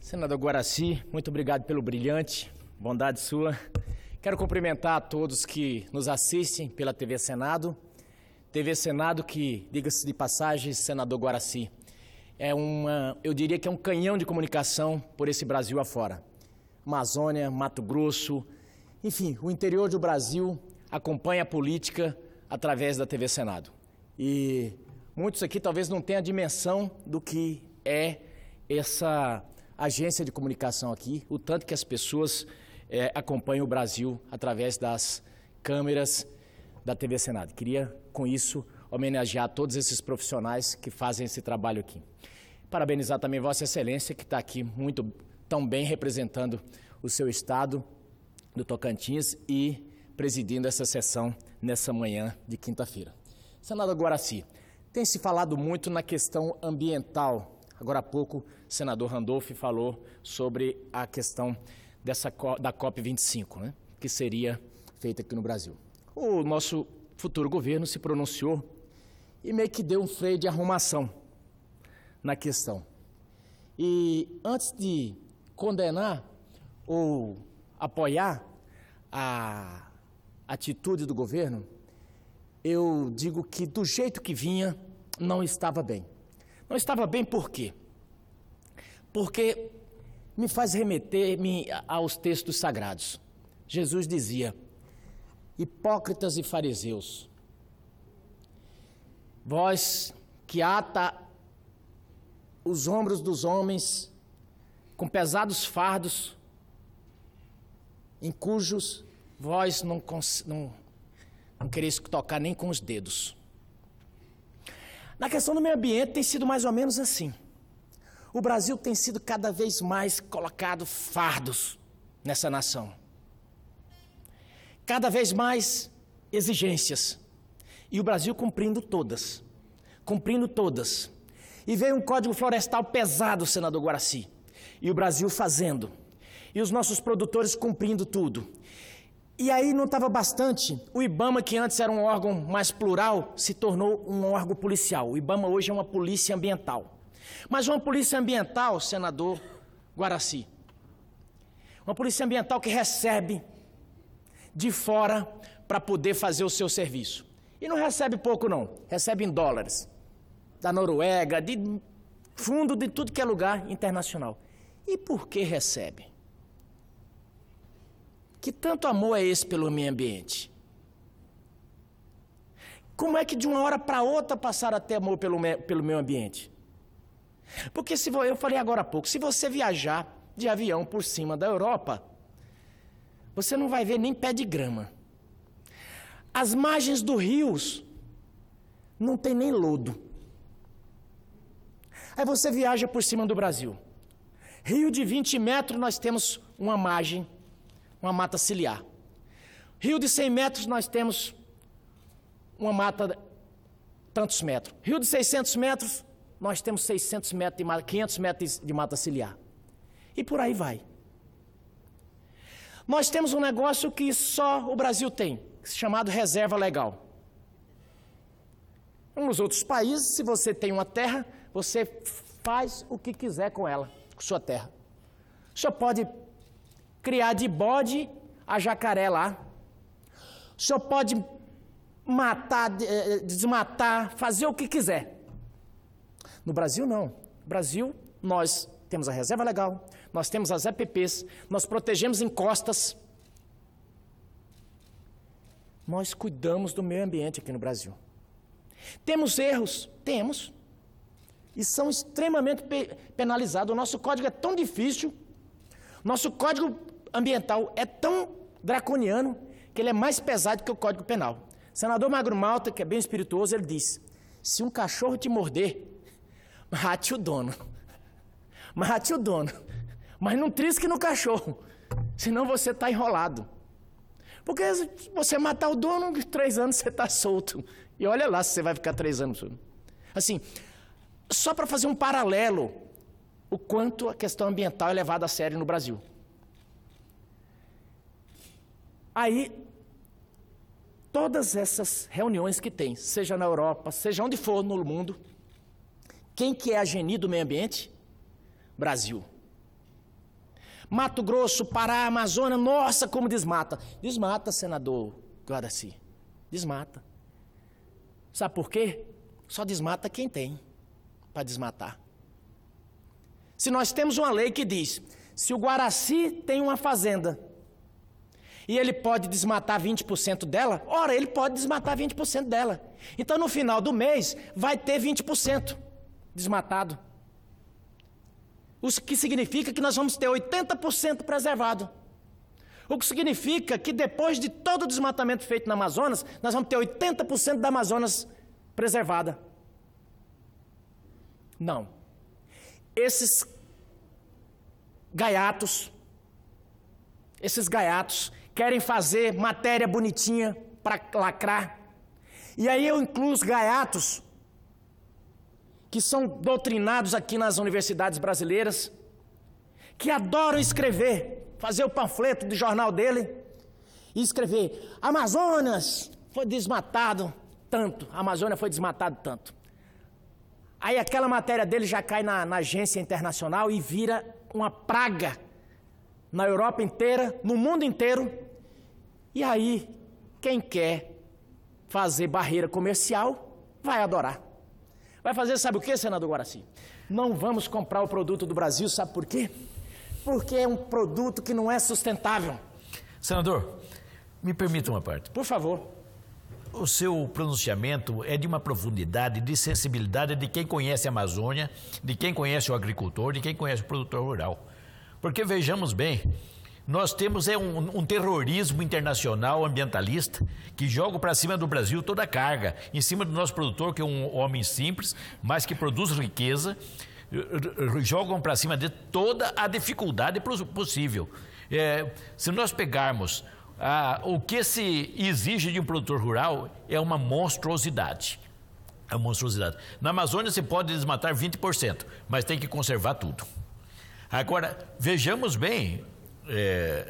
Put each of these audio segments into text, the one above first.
Senador Guaraci, muito obrigado pelo brilhante, bondade sua. Quero cumprimentar a todos que nos assistem pela TV Senado. TV Senado que, diga-se de passagem, senador Guaraci, eu diria que é um canhão de comunicação por esse Brasil afora. Amazônia, Mato Grosso, enfim, o interior do Brasil acompanha a política através da TV Senado. E muitos aqui talvez não tenham a dimensão do que é essa agência de comunicação aqui, o tanto que as pessoas acompanham o Brasil através das câmeras da TV Senado. Queria, com isso, homenagear todos esses profissionais que fazem esse trabalho aqui. Parabenizar também Vossa Excelência, que está aqui tão bem representando o seu estado do Tocantins e presidindo essa sessão nessa manhã de quinta-feira. Senador Guaraci, tem se falado muito na questão ambiental. Agora há pouco, o senador Randolph falou sobre a questão da COP25, né, que seria feita aqui no Brasil. O nosso futuro governo se pronunciou e meio que deu um freio de arrumação na questão. E antes de condenar ou apoiar a atitude do governo, eu digo que do jeito que vinha, não estava bem. Não estava bem por quê? Porque me faz remeter-me aos textos sagrados. Jesus dizia: hipócritas e fariseus, vós que ata os ombros dos homens com pesados fardos, em cujos vós não quereis tocar nem com os dedos. Na questão do meio ambiente tem sido mais ou menos assim. O Brasil tem sido cada vez mais colocado fardos nessa nação. Cada vez mais exigências. E o Brasil cumprindo todas. Cumprindo todas. E veio um Código Florestal pesado, senador Guaraci. E o Brasil fazendo. E os nossos produtores cumprindo tudo. E aí não estava bastante, o IBAMA, que antes era um órgão mais plural, se tornou um órgão policial. O IBAMA hoje é uma polícia ambiental. Mas uma polícia ambiental, senador Guaraci, uma polícia ambiental que recebe de fora para poder fazer o seu serviço. E não recebe pouco não, recebe em dólares, da Noruega, de fundo de tudo que é lugar internacional. E por que recebe? Que tanto amor é esse pelo meio ambiente? Como é que de uma hora para outra passaram a ter amor pelo meio ambiente? Porque eu falei agora há pouco, se você viajar de avião por cima da Europa, você não vai ver nem pé de grama. As margens dos rios não tem nem lodo. Aí você viaja por cima do Brasil. Rio de 20 metros nós temos uma margem, uma mata ciliar. Rio de 100 metros nós temos uma mata tantos metros. Rio de 600 metros nós temos 600 metros de mata, 500 metros de mata ciliar. E por aí vai. Nós temos um negócio que só o Brasil tem, chamado reserva legal. Nos outros países, se você tem uma terra, você faz o que quiser com ela, com sua terra. O senhor pode criar de bode a jacaré lá. O senhor pode matar, desmatar, fazer o que quiser. No Brasil, não. No Brasil, nós temos a reserva legal, nós temos as EPPs, nós protegemos encostas. Nós cuidamos do meio ambiente aqui no Brasil. Temos erros? Temos. E são extremamente penalizados. O nosso código é tão difícil, nosso código ambiental é tão draconiano, que ele é mais pesado que o Código Penal. O senador Magro Malta, que é bem espirituoso, ele diz: se um cachorro te morder, mate o dono. Mate o dono. Mas não trisque no cachorro, senão você está enrolado. Porque se você matar o dono, de 3 anos você está solto. E olha lá se você vai ficar 3 anos. Assim, só para fazer um paralelo, o quanto a questão ambiental é levada a sério no Brasil. Aí, todas essas reuniões que tem, seja na Europa, seja onde for no mundo, quem que é a geni do meio ambiente? Brasil. Mato Grosso, Pará, Amazônia, nossa, como desmata. Desmata, senador Guaraci, desmata. Sabe por quê? Só desmata quem tem para desmatar. Se nós temos uma lei que diz, se o Guaraci tem uma fazenda e ele pode desmatar 20% dela, ora, ele pode desmatar 20% dela. Então, no final do mês, vai ter 20% desmatado. O que significa que nós vamos ter 80% preservado. O que significa que depois de todo o desmatamento feito na Amazonas, nós vamos ter 80% da Amazonas preservada. Não. Esses gaiatos querem fazer matéria bonitinha para lacrar. E aí eu incluo os gaiatos que são doutrinados aqui nas universidades brasileiras, que adoram escrever, fazer o panfleto de jornal dele e escrever: Amazonas foi desmatado tanto, a Amazônia foi desmatado tanto. Aí aquela matéria dele já cai na agência internacional e vira uma praga na Europa inteira, no mundo inteiro. E aí, quem quer fazer barreira comercial vai adorar. Vai fazer, sabe o que, senador Guaraci? Não vamos comprar o produto do Brasil, sabe por quê? Porque é um produto que não é sustentável. Senador, me permita uma parte. Por favor. O seu pronunciamento é de uma profundidade, de sensibilidade de quem conhece a Amazônia, de quem conhece o agricultor, de quem conhece o produtor rural. Porque, vejamos bem, nós temos um terrorismo internacional ambientalista que joga para cima do Brasil toda a carga, em cima do nosso produtor, que é um homem simples, mas que produz riqueza, jogam para cima de toda a dificuldade possível. Se nós pegarmos o que se exige de um produtor rural, é uma monstruosidade. É uma monstruosidade. Na Amazônia se pode desmatar 20%, mas tem que conservar tudo. Agora, vejamos bem,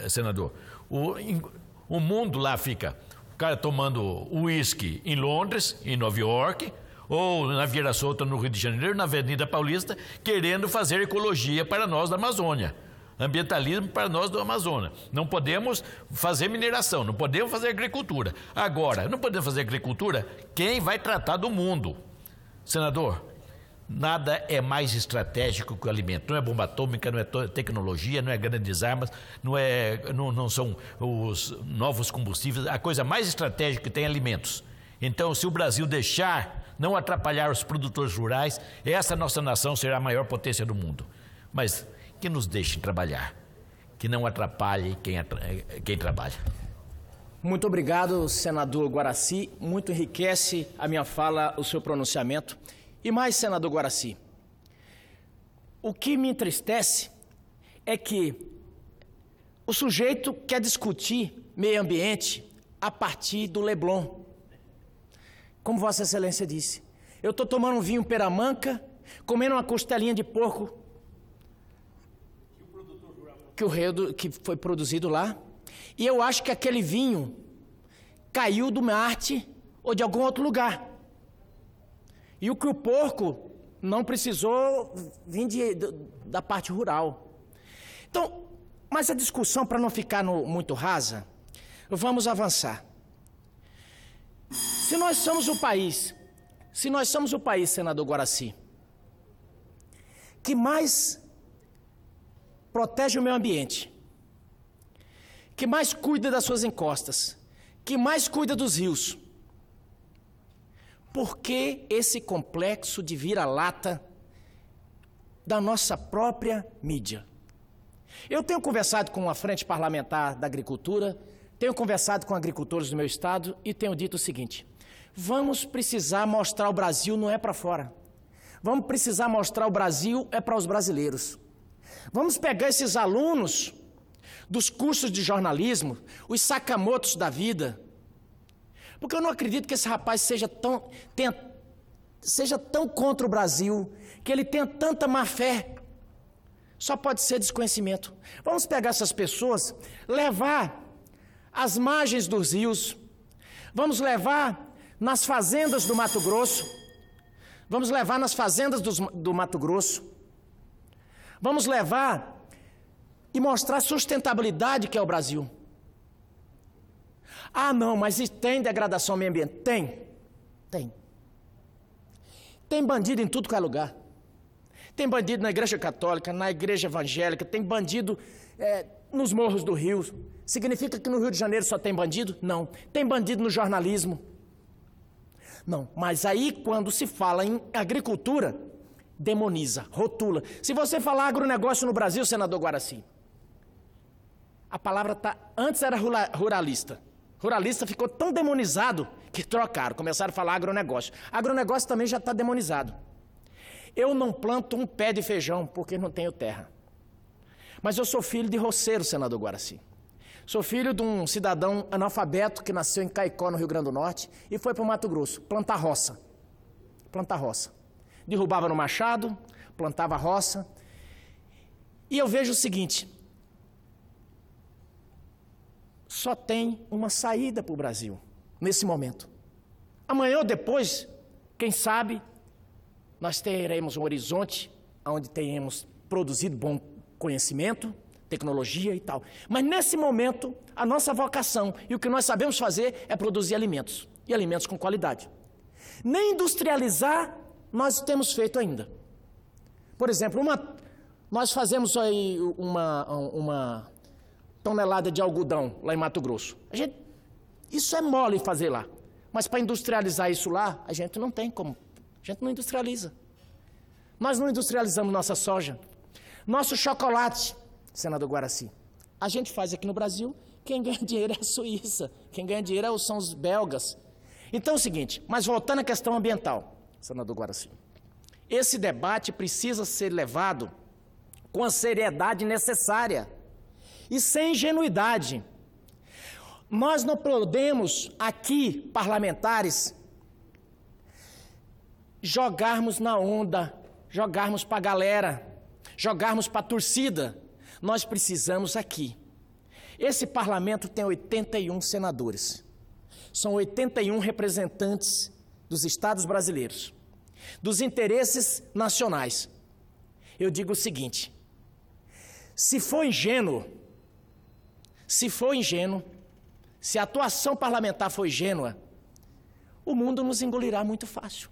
senador, o mundo lá fica, o cara tomando uísque em Londres, em Nova York, ou na Vieira Solta, no Rio de Janeiro, na Avenida Paulista, querendo fazer ecologia para nós da Amazônia, ambientalismo para nós do Amazonas. Não podemos fazer mineração, não podemos fazer agricultura. Agora, não podemos fazer agricultura, quem vai tratar do mundo? Senador, nada é mais estratégico que o alimento. Não é bomba atômica, não é tecnologia, não é grandes armas, não são os novos combustíveis. A coisa mais estratégica que tem é alimentos. Então, se o Brasil deixar, não atrapalhar os produtores rurais, essa nossa nação será a maior potência do mundo. Mas que nos deixe trabalhar, que não atrapalhe quem trabalha. Muito obrigado, senador Guaraci. Muito enriquece a minha fala, o seu pronunciamento. E mais, senador Guaraci, o que me entristece é que o sujeito quer discutir meio ambiente a partir do Leblon. Como Vossa Excelência disse, eu estou tomando um vinho Peramanca, comendo uma costelinha de porco que foi produzido lá, e eu acho que aquele vinho caiu do Marte ou de algum outro lugar. E o que o porco não precisou vir da parte rural. Então, mas a discussão, para não ficar muito rasa, vamos avançar. Se nós somos o país, senador Guaraci, que mais protege o meio ambiente, que mais cuida das suas encostas, que mais cuida dos rios, por que esse complexo de vira-lata da nossa própria mídia? Eu tenho conversado com a Frente Parlamentar da Agricultura, tenho conversado com agricultores do meu estado e tenho dito o seguinte: vamos precisar mostrar o Brasil não é para fora. Vamos precisar mostrar o Brasil é para os brasileiros. Vamos pegar esses alunos dos cursos de jornalismo, os Sakamotos da vida, porque eu não acredito que esse rapaz seja tão contra o Brasil, que ele tenha tanta má fé. Só pode ser desconhecimento. Vamos pegar essas pessoas, levar às margens dos rios, vamos levar nas fazendas do Mato Grosso, vamos levar nas fazendas do Mato Grosso, vamos levar e mostrar a sustentabilidade que é o Brasil. Ah, não, mas tem degradação ao meio ambiente? Tem. Tem bandido em tudo que é lugar. Tem bandido na igreja católica, na igreja evangélica, tem bandido nos morros do Rio. Significa que no Rio de Janeiro só tem bandido? Não. Tem bandido no jornalismo? Não. Mas aí, quando se fala em agricultura, demoniza, rotula. Se você falar agronegócio no Brasil, senador Guaraci, a palavra antes era ruralista. Ruralista ficou tão demonizado que trocaram, começaram a falar agronegócio. Agronegócio também já está demonizado. Eu não planto um pé de feijão porque não tenho terra. Mas eu sou filho de roceiro, senador Guaraci. Sou filho de um cidadão analfabeto que nasceu em Caicó, no Rio Grande do Norte, e foi para o Mato Grosso plantar roça. Plantar roça. Derrubava no machado, plantava roça. E eu vejo o seguinte: só tem uma saída para o Brasil, nesse momento. Amanhã ou depois, quem sabe, nós teremos um horizonte onde tenhamos produzido bom conhecimento, tecnologia e tal. Mas nesse momento, a nossa vocação e o que nós sabemos fazer é produzir alimentos, e alimentos com qualidade. Nem industrializar nós temos feito ainda. Por exemplo, nós fazemos aí uma tonelada de algodão lá em Mato Grosso. Isso é mole fazer lá. Mas para industrializar isso lá, a gente não tem como. A gente não industrializa. Nós não industrializamos nossa soja. Nosso chocolate, senador Guaraci, a gente faz aqui no Brasil, quem ganha dinheiro é a Suíça. Quem ganha dinheiro são os belgas. Então é o seguinte, mas voltando à questão ambiental, senador Guaraci, esse debate precisa ser levado com a seriedade necessária e sem ingenuidade. Nós não podemos, aqui, parlamentares, jogarmos na onda, jogarmos para a galera, jogarmos para a torcida. Nós precisamos aqui. Esse parlamento tem 81 senadores. São 81 representantes dos estados brasileiros, dos interesses nacionais. Eu digo o seguinte: se for ingênuo, se a atuação parlamentar for ingênua, o mundo nos engolirá muito fácil.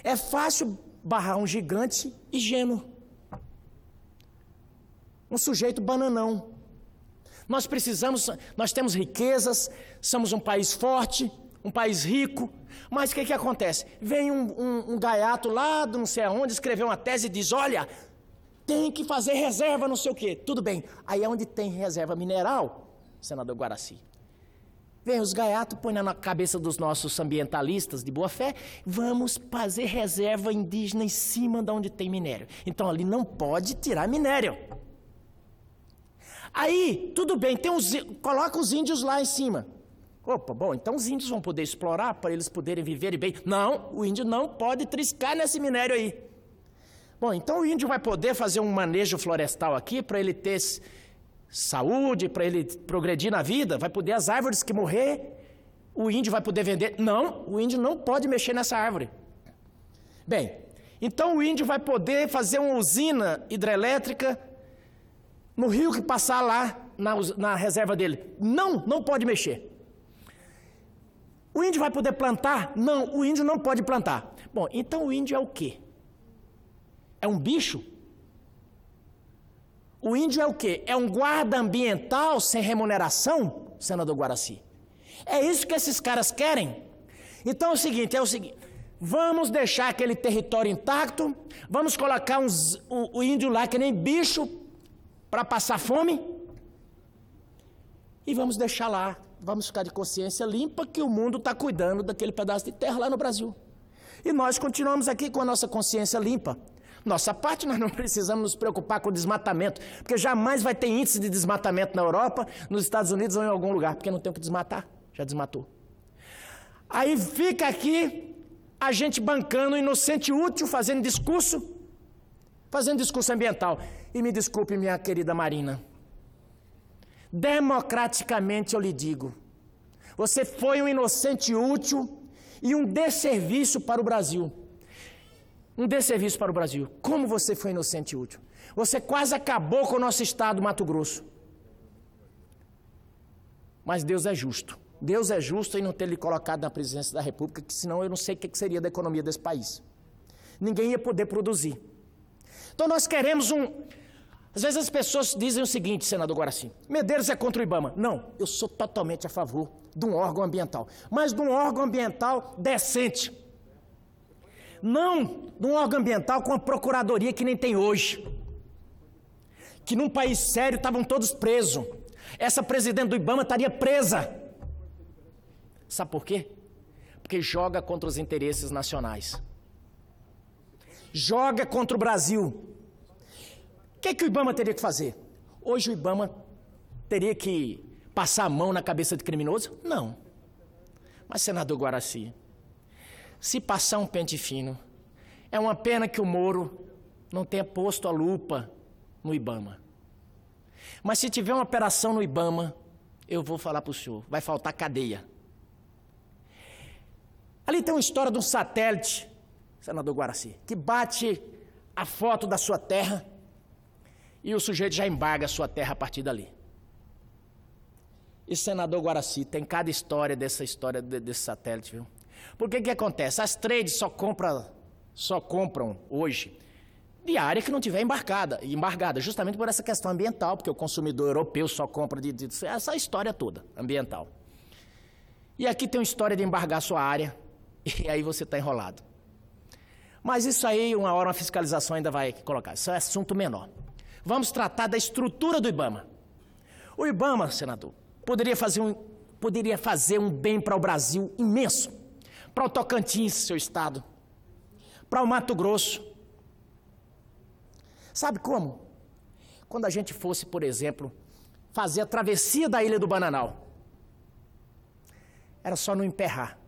É fácil barrar um gigante ingênuo, um sujeito bananão. Nós temos riquezas, somos um país forte, um país rico, mas o que acontece? Vem um gaiato lá de não sei aonde, escreveu uma tese e diz: olha, tem que fazer reserva não sei o quê. Tudo bem, aí é onde tem reserva mineral, senador Guaraci. Vem os gaiatos, põe na cabeça dos nossos ambientalistas de boa fé, vamos fazer reserva indígena em cima de onde tem minério. Então ali não pode tirar minério. Aí, tudo bem, coloca os índios lá em cima. Opa, bom, então os índios vão poder explorar para eles poderem viver bem. Não, o índio não pode triscar nesse minério aí. Bom, então o índio vai poder fazer um manejo florestal aqui para ele ter saúde, para ele progredir na vida, vai poder as árvores que morrer, o índio vai poder vender. Não, o índio não pode mexer nessa árvore. Bem, então o índio vai poder fazer uma usina hidrelétrica no rio que passar lá na reserva dele. Não pode mexer. O índio vai poder plantar? Não, o índio não pode plantar. Bom, então o índio é o quê? É um bicho? O índio é o quê? É um guarda ambiental sem remuneração, senador Guaraci? É isso que esses caras querem? Então é o seguinte, vamos deixar aquele território intacto, vamos colocar o índio lá que nem bicho para passar fome e vamos deixar lá, vamos ficar de consciência limpa que o mundo está cuidando daquele pedaço de terra lá no Brasil. E nós continuamos aqui com a nossa consciência limpa. Nossa parte, nós não precisamos nos preocupar com o desmatamento, porque jamais vai ter índice de desmatamento na Europa, nos Estados Unidos ou em algum lugar, porque não tem o que desmatar, já desmatou. Aí fica aqui a gente bancando, inocente útil, fazendo discurso ambiental. E me desculpe, minha querida Marina, democraticamente eu lhe digo, você foi um inocente útil e um desserviço para o Brasil. um desserviço para o Brasil. Como você foi inocente e útil. Você quase acabou com o nosso estado, Mato Grosso. Mas Deus é justo. Deus é justo em não ter lhe colocado na presidência da República, que senão eu não sei o que seria da economia desse país. Ninguém ia poder produzir. Então nós queremos Às vezes as pessoas dizem o seguinte, senador Guaraci, Medeiros é contra o IBAMA. Não, eu sou totalmente a favor de um órgão ambiental, mas de um órgão ambiental decente. Não de um órgão ambiental com a procuradoria que nem tem hoje. Que num país sério estavam todos presos. Essa presidente do IBAMA estaria presa. Sabe por quê? Porque joga contra os interesses nacionais. Joga contra o Brasil. O que o IBAMA teria que fazer? Hoje o IBAMA teria que passar a mão na cabeça de criminoso? Não. Mas, senador Guaraci, se passar um pente fino, é uma pena que o Moro não tenha posto a lupa no IBAMA. Mas se tiver uma operação no IBAMA, eu vou falar para o senhor, vai faltar cadeia. Ali tem uma história de um satélite, senador Guaraci, que bate a foto da sua terra e o sujeito já embarga a sua terra a partir dali. E senador Guaraci, tem cada história desse satélite, viu? Porque que acontece? As trades só compram hoje de área que não tiver embargada, justamente por essa questão ambiental, porque o consumidor europeu só compra essa história toda, ambiental. E aqui tem uma história de embargar sua área, e aí você está enrolado. Mas isso aí, uma hora, uma fiscalização ainda vai colocar. Isso é assunto menor. Vamos tratar da estrutura do IBAMA. O IBAMA, senador, poderia fazer um bem para o Brasil imenso. Para o Tocantins, seu estado. Para o Mato Grosso. Sabe como? Quando a gente fosse, por exemplo, fazer a travessia da Ilha do Bananal. Era só não emperrar.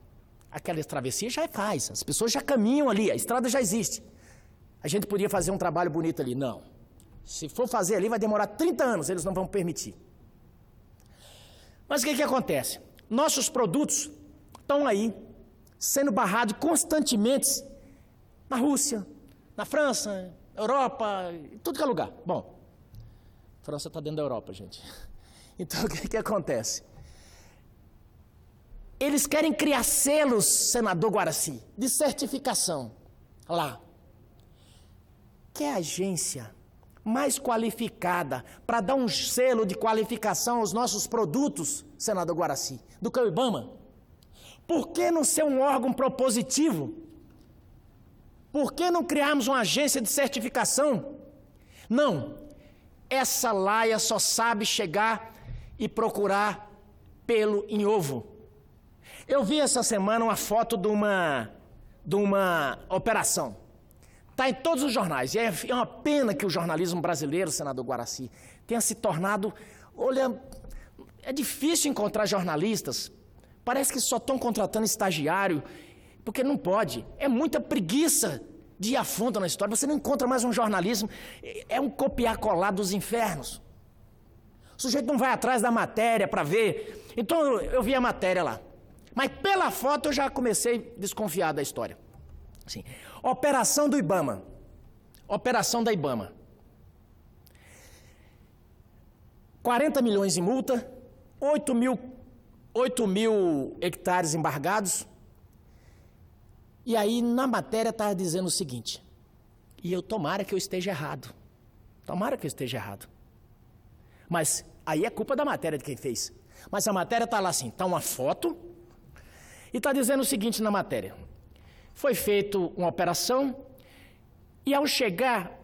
Aquela travessia já faz, as pessoas já caminham ali, a estrada já existe. A gente podia fazer um trabalho bonito ali. Não. Se for fazer ali, vai demorar 30 anos, eles não vão permitir. Mas o que acontece? Nossos produtos estão aí, sendo barrados constantemente na Rússia, na França, Europa, em tudo que é lugar. Bom, a França está dentro da Europa, gente. Então, o que acontece? Eles querem criar selos, senador Guaraci, de certificação lá. Que é a agência mais qualificada para dar um selo de qualificação aos nossos produtos, senador Guaraci, do que o IBAMA? Por que não ser um órgão propositivo? Por que não criarmos uma agência de certificação? Não. Essa laia só sabe chegar e procurar pelo em ovo. Eu vi essa semana uma foto de uma operação. Está em todos os jornais. E é uma pena que o jornalismo brasileiro, senador Guaraci, tenha se tornado... Olha, é difícil encontrar jornalistas. Parece que só estão contratando estagiário, porque não pode. É muita preguiça de ir a fundo na história. Você não encontra mais um jornalismo. É um copiar-colar dos infernos. O sujeito não vai atrás da matéria para ver. Então, eu vi a matéria lá. Mas pela foto eu já comecei a desconfiar da história. Assim, operação do IBAMA. Operação da IBAMA. 40 milhões em multa, 8 mil hectares embargados. E aí na matéria estava dizendo o seguinte, e eu tomara que eu esteja errado. Tomara que eu esteja errado. Mas aí é culpa da matéria de quem fez. Mas a matéria está lá assim, está uma foto... E está dizendo o seguinte na matéria. Foi feita uma operação e ao chegar,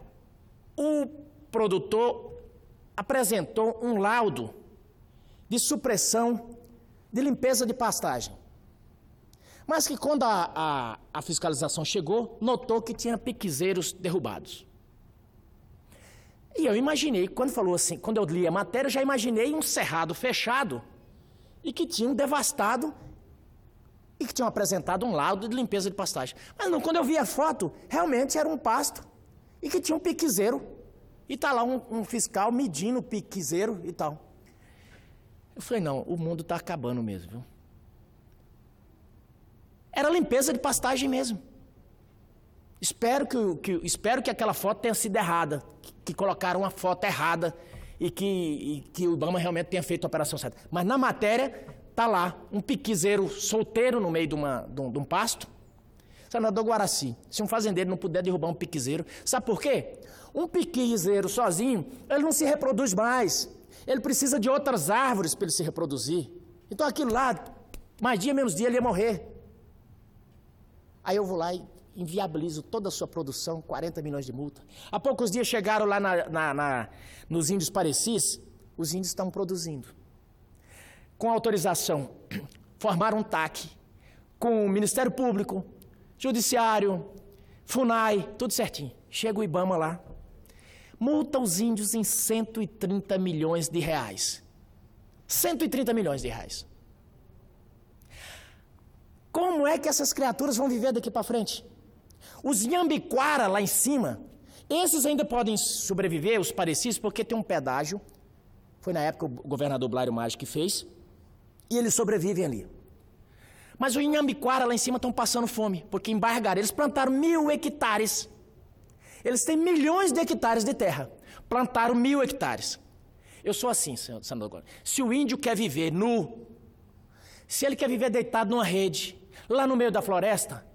o produtor apresentou um laudo de supressão de limpeza de pastagem. Mas que quando a fiscalização chegou, notou que tinha piquezeiros derrubados. E eu imaginei, quando falou assim, quando eu li a matéria, eu já imaginei um cerrado fechado e que tinham devastado e que tinham apresentado um laudo de limpeza de pastagem. Mas não, quando eu vi a foto, realmente era um pasto e que tinha um piquezeiro. E está lá um fiscal medindo o piquezeiro e tal. Eu falei, não, o mundo está acabando mesmo, viu? Era limpeza de pastagem mesmo. Espero que aquela foto tenha sido errada, que colocaram uma foto errada e que o IBAMA realmente tenha feito a operação certa. Mas na matéria está lá um piquizeiro solteiro no meio de um pasto. Senador Guaraci, se um fazendeiro não puder derrubar um piquizeiro, sabe por quê? Um piquizeiro sozinho, ele não se reproduz mais. Ele precisa de outras árvores para ele se reproduzir. Então aquilo lá, mais dia menos dia, ele ia morrer. Aí eu vou lá e inviabilizo toda a sua produção, 40 milhões de multa. Há poucos dias chegaram lá nos índios parecis, os índios estão produzindo. Com autorização, formaram um TAC, com o Ministério Público, Judiciário, FUNAI, tudo certinho. Chega o IBAMA lá, multa os índios em 130 milhões de reais. 130 milhões de reais. Como é que essas criaturas vão viver daqui para frente? Os Inhambiquara lá em cima, esses ainda podem sobreviver, os parecis, porque tem um pedágio. Foi na época o governador Blário Maggi que fez. E eles sobrevivem ali. Mas os Inhambiquara lá em cima estão passando fome, porque embargaram. Eles plantaram 1.000 hectares. Eles têm milhões de hectares de terra. Plantaram 1.000 hectares. Eu sou assim, senador. Se o índio quer viver nu, se ele quer viver deitado numa rede, lá no meio da floresta,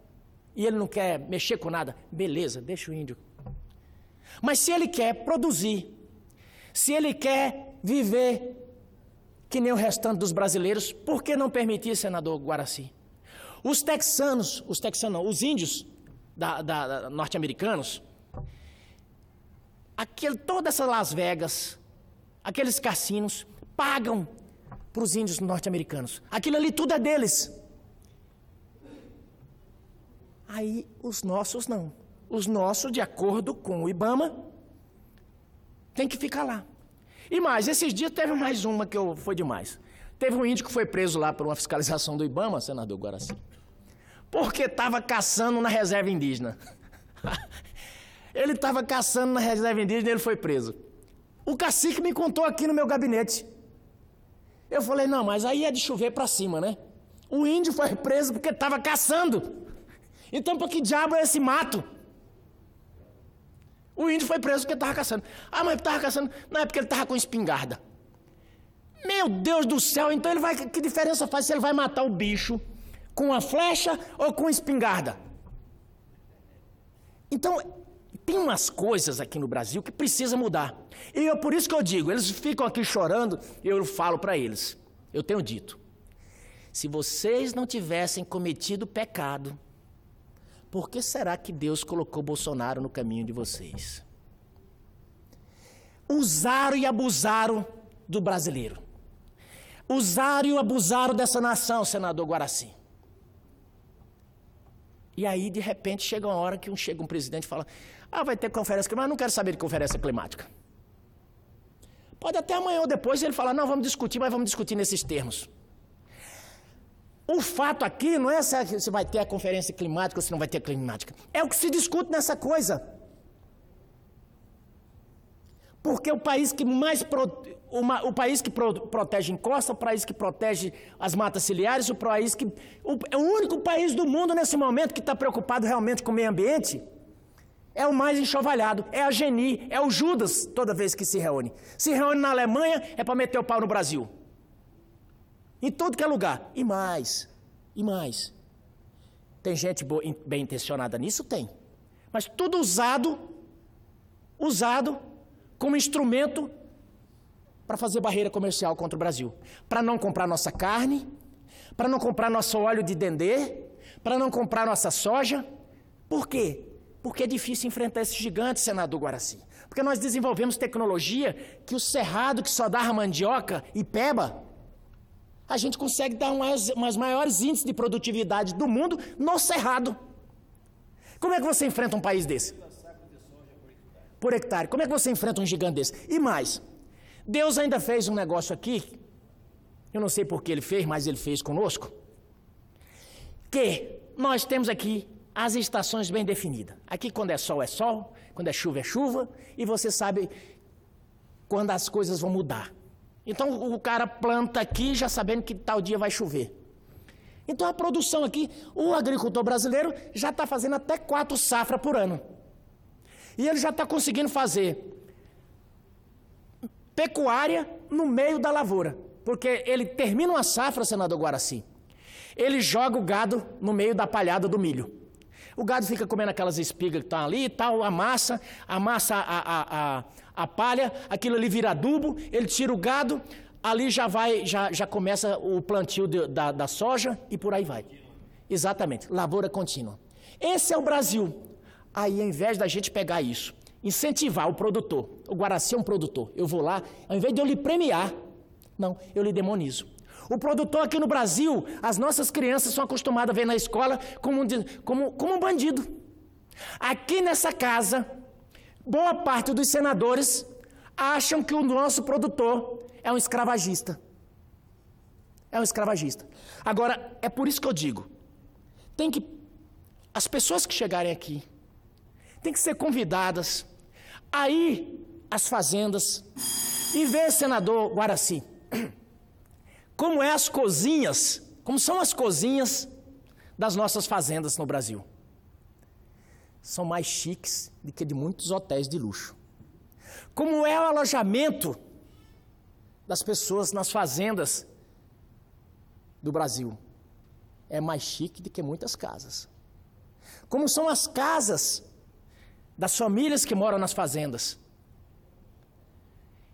e ele não quer mexer com nada, beleza, deixa o índio. Mas se ele quer produzir, se ele quer viver que nem o restante dos brasileiros, por que não permitir, senador Guaraci? Os índios norte-americanos, toda essa Las Vegas, aqueles cassinos, pagam para os índios norte-americanos. Aquilo ali tudo é deles. Aí os nossos não. Os nossos, de acordo com o IBAMA, tem que ficar lá. E mais, esses dias teve mais uma que foi demais. Teve um índio que foi preso lá por uma fiscalização do IBAMA, senador Guaraci, porque estava caçando na reserva indígena. Ele estava caçando na reserva indígena e ele foi preso. O cacique me contou aqui no meu gabinete. Eu falei, não, mas aí é de chover para cima, né? O índio foi preso porque estava caçando. Então, para que diabo é esse mato? O índio foi preso porque estava caçando. Ah, mas estava caçando. Não, é porque ele estava com espingarda. Meu Deus do céu, então ele vai. Que diferença faz se ele vai matar o bicho com uma flecha ou com espingarda? Então, tem umas coisas aqui no Brasil que precisa mudar. E por isso que eu digo, eles ficam aqui chorando, e eu falo para eles. Eu tenho dito, se vocês não tivessem cometido pecado, por que será que Deus colocou Bolsonaro no caminho de vocês? Usaram e abusaram do brasileiro. Usaram e abusaram dessa nação, senador Guaraci. E aí, de repente, chega uma hora que chega um presidente e fala, vai ter conferência climática, mas eu não quero saber de conferência climática. Pode até amanhã ou depois ele falar, não, vamos discutir, mas vamos discutir nesses termos. O fato aqui não é se vai ter a conferência climática ou se não vai ter a climática. É o que se discute nessa coisa. Porque o país que mais protege encosta, o país que protege as matas ciliares, é o único país do mundo nesse momento que está preocupado realmente com o meio ambiente, é o mais enxovalhado, é a Geni, é o Judas toda vez que se reúne. Se reúne na Alemanha é para meter o pau no Brasil. Em todo que é lugar. E mais. Tem gente bem intencionada nisso? Tem. Mas tudo usado como instrumento para fazer barreira comercial contra o Brasil. Para não comprar nossa carne, para não comprar nosso óleo de dendê, para não comprar nossa soja. Por quê? Porque é difícil enfrentar esses gigantes, senador Guaraci. Porque nós desenvolvemos tecnologia que o cerrado que só dá mandioca e peba, a gente consegue dar umas maiores índices de produtividade do mundo no cerrado. Como é que você enfrenta um país desse? Por hectare. Como é que você enfrenta um gigante desse? E mais, Deus ainda fez um negócio aqui, eu não sei por que ele fez, mas ele fez conosco, que nós temos aqui as estações bem definidas. Aqui quando é sol, quando é chuva, e você sabe quando as coisas vão mudar. Então o cara planta aqui já sabendo que tal dia vai chover. Então a produção aqui, o agricultor brasileiro já está fazendo até 4 safras por ano. E ele já está conseguindo fazer pecuária no meio da lavoura. Porque ele termina uma safra, senador Guaraci, ele joga o gado no meio da palhada do milho. O gado fica comendo aquelas espigas que estão ali e tal, amassa a palha, aquilo ali vira adubo, ele tira o gado, ali já começa o plantio da soja e por aí vai. Exatamente, lavoura contínua. Esse é o Brasil. Aí, ao invés da gente pegar isso, incentivar o produtor, o Guaraci é um produtor, eu vou lá, ao invés de eu lhe premiar, não, eu lhe demonizo. O produtor aqui no Brasil, as nossas crianças são acostumadas a ver na escola como um bandido. Aqui nessa casa, boa parte dos senadores acham que o nosso produtor é um escravagista. É um escravagista. Agora, é por isso que eu digo, as pessoas que chegarem aqui, têm que ser convidadas a ir às fazendas e ver, senador Guaraci, como são as cozinhas das nossas fazendas no Brasil. São mais chiques do que de muitos hotéis de luxo. Como é o alojamento das pessoas nas fazendas do Brasil. É mais chique do que muitas casas. Como são as casas das famílias que moram nas fazendas.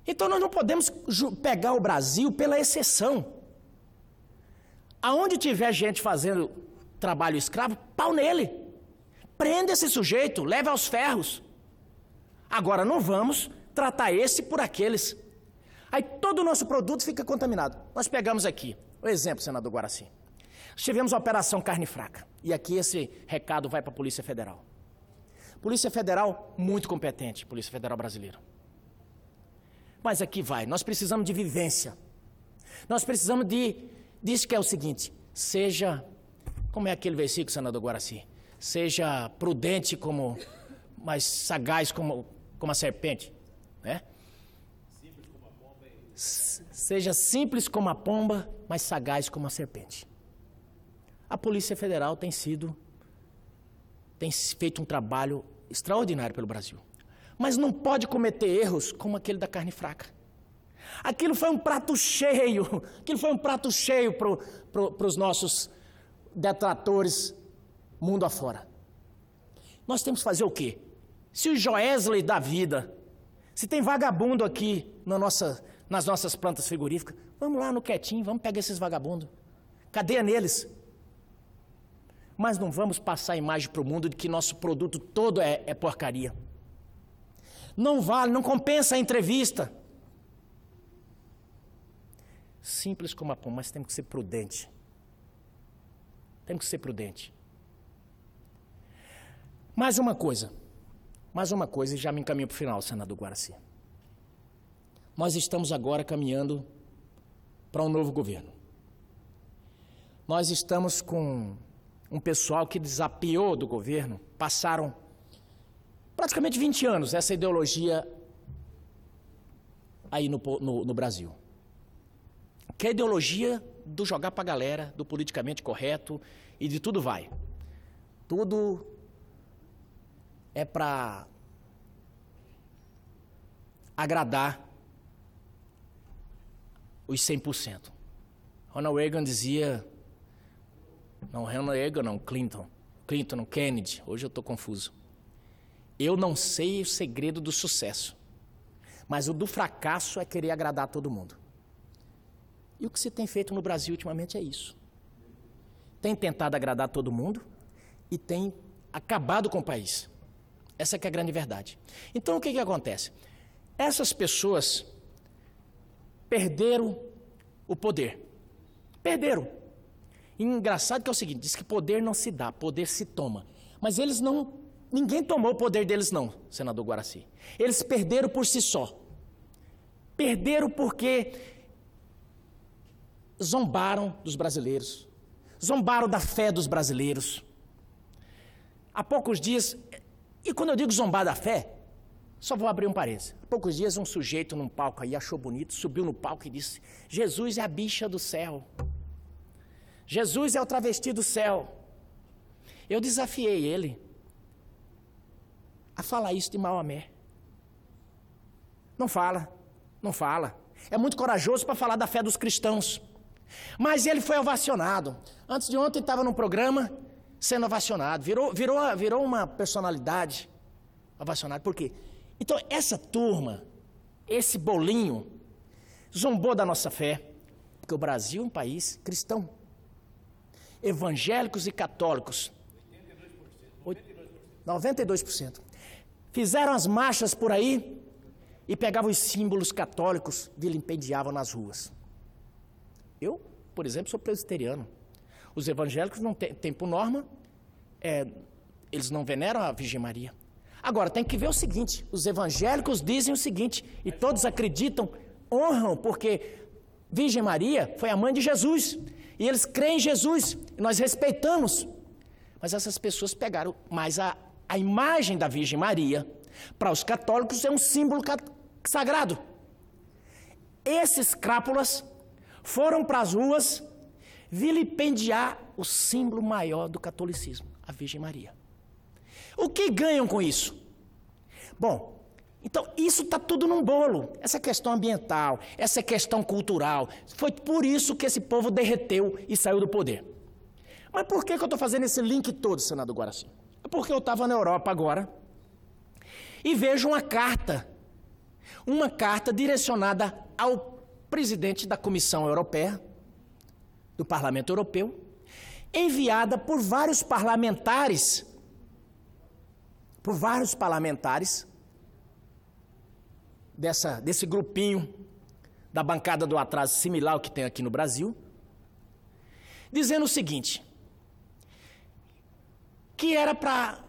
Então nós não podemos pegar o Brasil pela exceção. Aonde tiver gente fazendo trabalho escravo, pau nele. Prenda esse sujeito, leve aos ferros. Agora não vamos tratar esse por aqueles. Aí todo o nosso produto fica contaminado. Nós pegamos aqui, o exemplo, senador Guaraci. Tivemos a Operação Carne Fraca. E aqui esse recado vai para a Polícia Federal. Polícia Federal, muito competente, Polícia Federal brasileira. Mas aqui vai, nós precisamos de vivência. Nós precisamos disso que é o seguinte, como é aquele versículo, senador Guaraci? Seja prudente mas sagaz como a serpente, né? Seja simples como a pomba, mas sagaz como a serpente. A Polícia Federal tem feito um trabalho extraordinário pelo Brasil. Mas não pode cometer erros como aquele da carne fraca. Aquilo foi um prato cheio para os nossos detratores mundo afora. Nós temos que fazer o quê? Se o Joesley da vida, se tem vagabundo aqui nas nossas plantas frigoríficas, vamos lá no quietinho, vamos pegar esses vagabundos. Cadeia neles. Mas não vamos passar a imagem para o mundo de que nosso produto todo é porcaria. Não vale, não compensa a entrevista. Simples como a pomba, mas temos que ser prudente. Temos que ser prudente. Mais uma coisa e já me encaminho para o final, senador Guaraci. Nós estamos agora caminhando para um novo governo. Nós estamos com um pessoal que desapiou do governo, passaram praticamente 20 anos essa ideologia aí no Brasil. Que é a ideologia do jogar para a galera, do politicamente correto e de tudo vai. Tudo é para agradar os 100%. Ronald Reagan dizia... Não, Ronald Reagan não, Clinton, Kennedy, hoje eu estou confuso. Eu não sei o segredo do sucesso, mas o do fracasso é querer agradar todo mundo. E o que se tem feito no Brasil ultimamente é isso. Tem tentado agradar todo mundo e tem acabado com o país. Essa que é a grande verdade. Então o que acontece? Essas pessoas perderam o poder. Perderam. E engraçado que é o seguinte, diz que poder não se dá, poder se toma. Mas ninguém tomou o poder deles não, senador Guaraci. Eles perderam por si só. Perderam porque zombaram dos brasileiros, zombaram da fé dos brasileiros. Há poucos dias, e quando eu digo zombar da fé, só vou abrir um parênteses. Há poucos dias um sujeito num palco aí achou bonito, subiu no palco e disse, Jesus é a bicha do céu. Jesus é o travesti do céu. Eu desafiei ele a falar isso de Maomé. Não fala. É muito corajoso para falar da fé dos cristãos. Mas ele foi ovacionado. Antes de ontem estava num programa sendo ovacionado. Virou uma personalidade ovacionada. Por quê? Então, essa turma, esse bolinho, zombou da nossa fé. Porque o Brasil é um país cristão. Evangélicos e católicos. 92%. Fizeram as marchas por aí e pegavam os símbolos católicos e vilipendiavam nas ruas. Eu, por exemplo, sou presbiteriano. Os evangélicos não têm por norma, eles não veneram a Virgem Maria. Agora, tem que ver o seguinte, os evangélicos dizem o seguinte, e todos acreditam, honram, porque Virgem Maria foi a mãe de Jesus, e eles creem em Jesus, e nós respeitamos. Mas essas pessoas pegaram mais a imagem da Virgem Maria, para os católicos é um símbolo sagrado. Esses crápulas foram para as ruas vilipendiar o símbolo maior do catolicismo, a Virgem Maria. O que ganham com isso? Bom, então isso está tudo num bolo. Essa questão ambiental, essa questão cultural, foi por isso que esse povo derreteu e saiu do poder. Mas por que eu estou fazendo esse link todo, senador Guaraci? É porque eu estava na Europa agora e vejo uma carta direcionada ao presidente da Comissão Europeia, do Parlamento Europeu, enviada por vários parlamentares desse grupinho da bancada do atraso similar ao que tem aqui no Brasil, dizendo o seguinte, que era para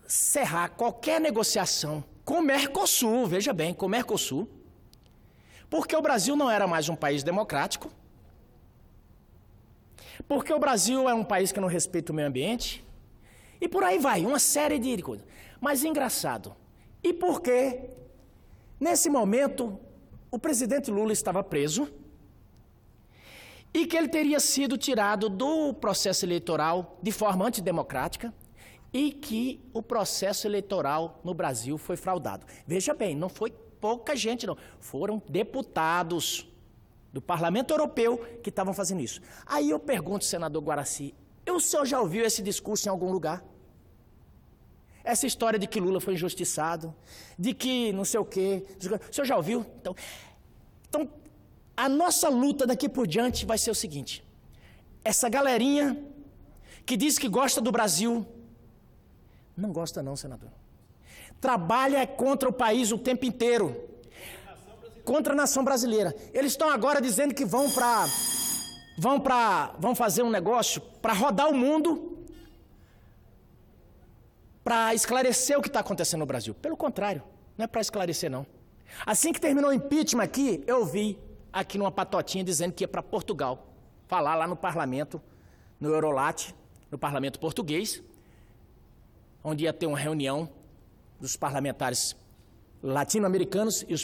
cerrar qualquer negociação com o Mercosul, veja bem, com o Mercosul, porque o Brasil não era mais um país democrático, porque o Brasil é um país que não respeita o meio ambiente, e por aí vai, uma série de coisas. Mas engraçado, e porque, nesse momento, o presidente Lula estava preso, e que ele teria sido tirado do processo eleitoral de forma antidemocrática, e que o processo eleitoral no Brasil foi fraudado. Veja bem, não foi pouca gente, não. Foram deputados do Parlamento Europeu que estavam fazendo isso. Aí eu pergunto, senador Guaraci, o senhor já ouviu esse discurso em algum lugar? Essa história de que Lula foi injustiçado, de que não sei o quê, o senhor já ouviu? Então, a nossa luta daqui por diante vai ser o seguinte, essa galerinha que diz que gosta do Brasil, não gosta não, senador. Trabalha contra o país o tempo inteiro. Contra a nação brasileira. Eles estão agora dizendo que vão fazer um negócio para rodar o mundo, para esclarecer o que está acontecendo no Brasil. Pelo contrário, não é para esclarecer não. Assim que terminou o impeachment aqui, eu vi aqui numa patotinha dizendo que ia para Portugal, falar lá no parlamento, no Eurolat, no parlamento português, onde ia ter uma reunião dos parlamentares latino-americanos e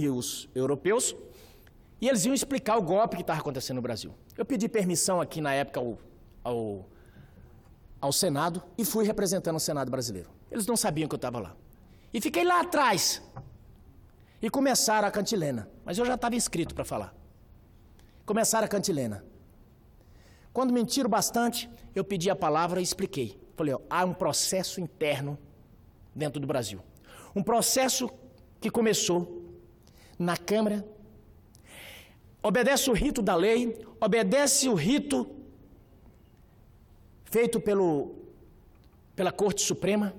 os europeus, e eles iam explicar o golpe que estava acontecendo no Brasil. Eu pedi permissão aqui na época ao Senado e fui representando o Senado brasileiro. Eles não sabiam que eu estava lá. E fiquei lá atrás. E começaram a cantilena, mas eu já estava inscrito para falar. Começaram a cantilena. Quando mentiram bastante, eu pedi a palavra e expliquei. Falei, há um processo interno dentro do Brasil. Um processo que começou na Câmara, obedece o rito da lei, obedece o rito feito pela Corte Suprema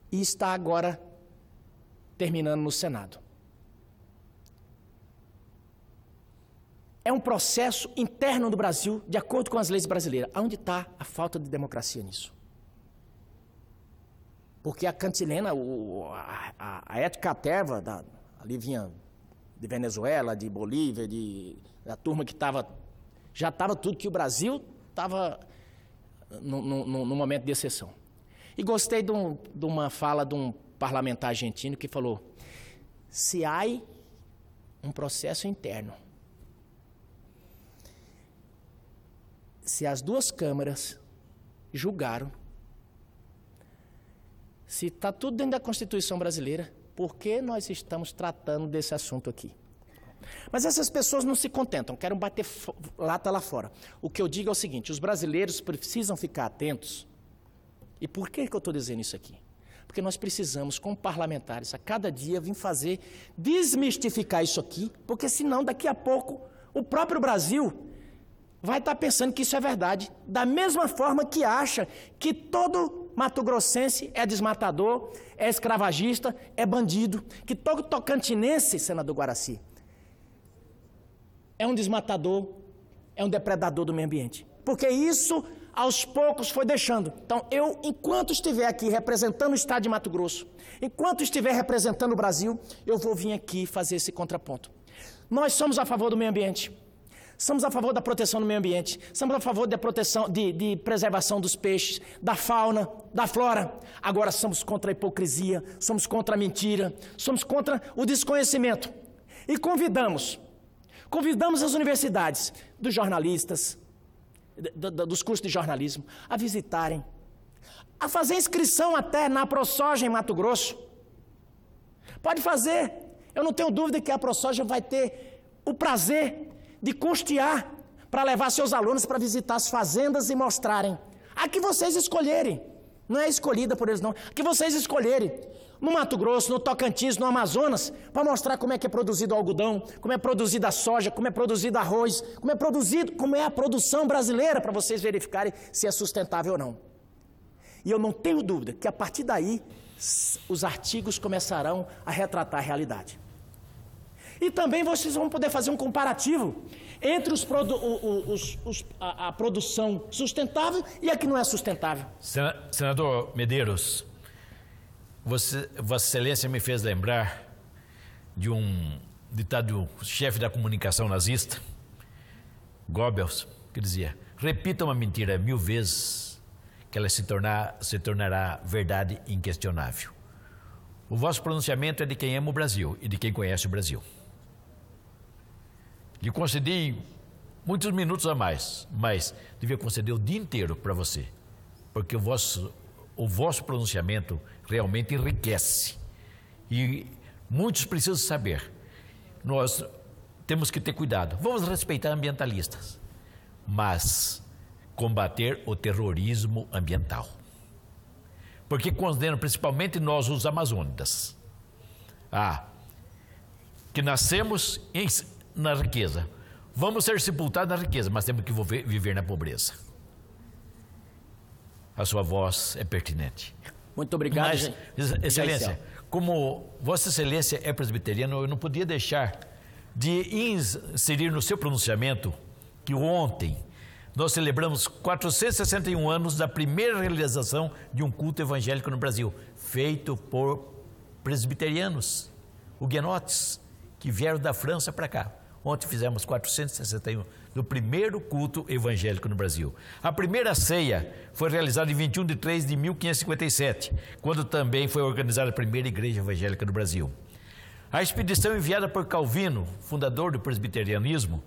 e está agora terminando no Senado. É um processo interno do Brasil, de acordo com as leis brasileiras. Onde está a falta de democracia nisso? Porque a cantilena, a ética terva, ali vinha de Venezuela, de Bolívia, da turma que já estava tudo que o Brasil estava no momento de exceção. E gostei de uma fala de um parlamentar argentino que falou, se há um processo interno, se as duas câmaras julgaram, se está tudo dentro da Constituição brasileira, por que nós estamos tratando desse assunto aqui? Mas essas pessoas não se contentam, querem bater lata lá fora. O que eu digo é o seguinte, os brasileiros precisam ficar atentos. E por que eu estou dizendo isso aqui? Porque nós precisamos, como parlamentares, a cada dia vir desmistificar isso aqui, porque senão daqui a pouco o próprio Brasil vai estar pensando que isso é verdade, da mesma forma que acha que todo mato-grossense é desmatador, é escravagista, é bandido, que todo tocantinense, senador Guaraci, é um desmatador, é um depredador do meio ambiente. Porque isso, aos poucos, foi deixando. Então, eu, enquanto estiver aqui representando o estado de Mato Grosso, enquanto estiver representando o Brasil, eu vou vir aqui fazer esse contraponto. Nós somos a favor do meio ambiente. Somos a favor da proteção do meio ambiente, somos a favor da proteção, de preservação dos peixes, da fauna, da flora. Agora somos contra a hipocrisia, somos contra a mentira, somos contra o desconhecimento. E convidamos as universidades, dos jornalistas, dos cursos de jornalismo, a visitarem, a fazer inscrição até na AproSoja em Mato Grosso. Pode fazer, eu não tenho dúvida que a AproSoja vai ter o prazer de custear para levar seus alunos para visitar as fazendas e mostrarem. A que vocês escolherem. Não é escolhida por eles, não. A que vocês escolherem. No Mato Grosso, no Tocantins, no Amazonas, para mostrar como é que é produzido o algodão, como é produzida a soja, como é produzido arroz, como é a produção brasileira, para vocês verificarem se é sustentável ou não. E eu não tenho dúvida que a partir daí, os artigos começarão a retratar a realidade. E também vocês vão poder fazer um comparativo entre a produção sustentável e a que não é sustentável. Senador Medeiros, Vossa Excelência me fez lembrar de um ditado do chefe da comunicação nazista, Goebbels, que dizia: repita uma mentira 1000 vezes, que ela se tornará verdade inquestionável. O vosso pronunciamento é de quem ama o Brasil e de quem conhece o Brasil. Lhe concedi muitos minutos a mais, mas devia conceder o dia inteiro para você, porque o vosso pronunciamento realmente enriquece. E muitos precisam saber, nós temos que ter cuidado, vamos respeitar ambientalistas, mas combater o terrorismo ambiental. Porque condenam principalmente nós, os amazônidas, que nascemos na riqueza. Vamos ser sepultados na riqueza, mas temos que viver na pobreza. A sua voz é pertinente. Muito obrigado. Mas, Excelência, como Vossa Excelência é presbiteriano, eu não podia deixar de inserir no seu pronunciamento que ontem nós celebramos 461 anos da primeira realização de um culto evangélico no Brasil, feito por presbiterianos, huguenotes, que vieram da França para cá. Ontem fizemos 461 do primeiro culto evangélico no Brasil. A primeira ceia foi realizada em 21 de 3 de 1557, quando também foi organizada a primeira igreja evangélica no Brasil. A expedição enviada por Calvino, fundador do presbiterianismo,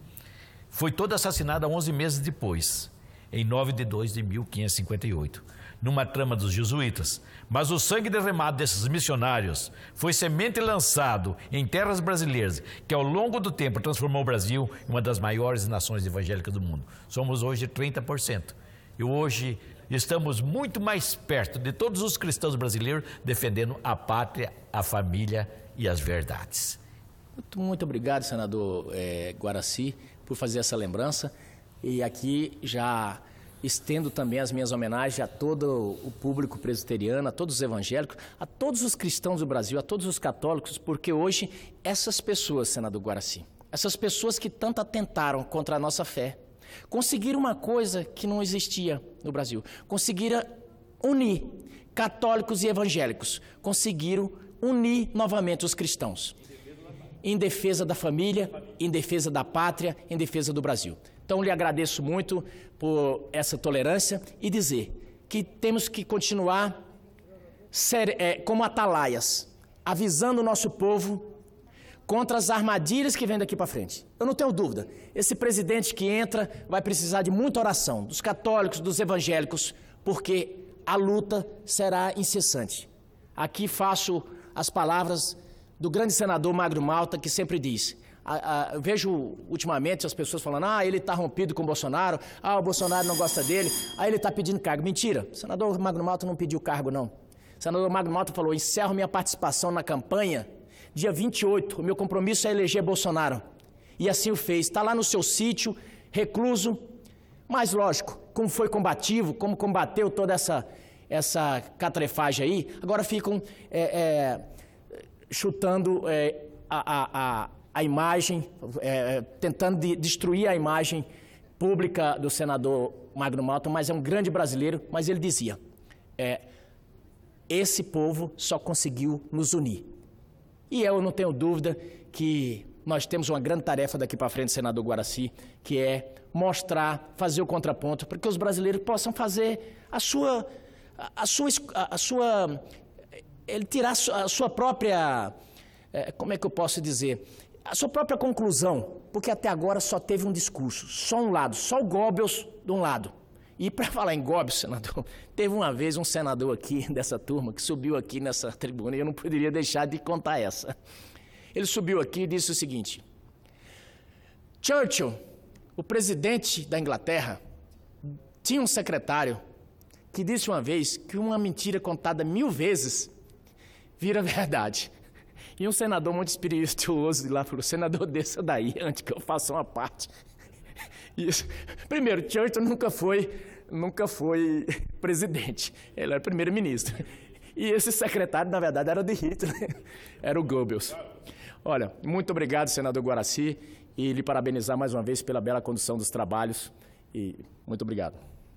foi toda assassinada 11 meses depois, em 9 de 2 de 1558, numa trama dos jesuítas. Mas o sangue derramado desses missionários foi semente lançado em terras brasileiras, que ao longo do tempo transformou o Brasil em uma das maiores nações evangélicas do mundo. Somos hoje 30%. E hoje estamos muito mais perto de todos os cristãos brasileiros defendendo a pátria, a família e as verdades. Muito obrigado, senador Guaraci, por fazer essa lembrança. E aqui já estendo também as minhas homenagens a todo o público presbiteriano, a todos os evangélicos, a todos os cristãos do Brasil, a todos os católicos, porque hoje essas pessoas, senador Guaraci, essas pessoas que tanto atentaram contra a nossa fé, conseguiram uma coisa que não existia no Brasil, conseguiram unir católicos e evangélicos, conseguiram unir novamente os cristãos, em defesa da família, em defesa da pátria, em defesa do Brasil. Então, lhe agradeço muito por essa tolerância e dizer que temos que continuar como atalaias, avisando o nosso povo contra as armadilhas que vêm daqui para frente. Eu não tenho dúvida. Esse presidente que entra vai precisar de muita oração, dos católicos, dos evangélicos, porque a luta será incessante. Aqui faço as palavras do grande senador Magno Malta, que sempre diz, eu vejo ultimamente as pessoas falando, ele está rompido com o Bolsonaro, o Bolsonaro não gosta dele, ele está pedindo cargo. Mentira, o senador Magno Malta não pediu cargo, não. O senador Magno Malta falou, encerro minha participação na campanha, dia 28, o meu compromisso é eleger Bolsonaro. E assim o fez, está lá no seu sítio, recluso, mas lógico, como foi combativo, como combateu toda essa catrefagem aí, agora ficam chutando a imagem, tentando destruir a imagem pública do senador Magno Malta, mas é um grande brasileiro, mas ele dizia, esse povo só conseguiu nos unir. E eu não tenho dúvida que nós temos uma grande tarefa daqui para frente, senador Guaraci, que é mostrar, fazer o contraponto, para que os brasileiros possam fazer ele tirar a sua própria, como é que eu posso dizer, a sua própria conclusão, porque até agora só teve um discurso, só um lado, só o Goebbels de um lado. E para falar em Goebbels, senador, teve uma vez um senador aqui dessa turma que subiu aqui nessa tribuna e eu não poderia deixar de contar essa. Ele subiu aqui e disse o seguinte, Churchill, o presidente da Inglaterra, tinha um secretário que disse uma vez que uma mentira contada 1000 vezes vira verdade. E um senador muito espirituoso de lá falou, senador, desça daí, antes que eu faça uma parte. Isso. Primeiro, Churchill nunca foi presidente, ele era primeiro-ministro. E esse secretário, na verdade, era de Hitler, era o Goebbels. Olha, muito obrigado, senador Guaraci, e lhe parabenizar mais uma vez pela bela condução dos trabalhos, e muito obrigado.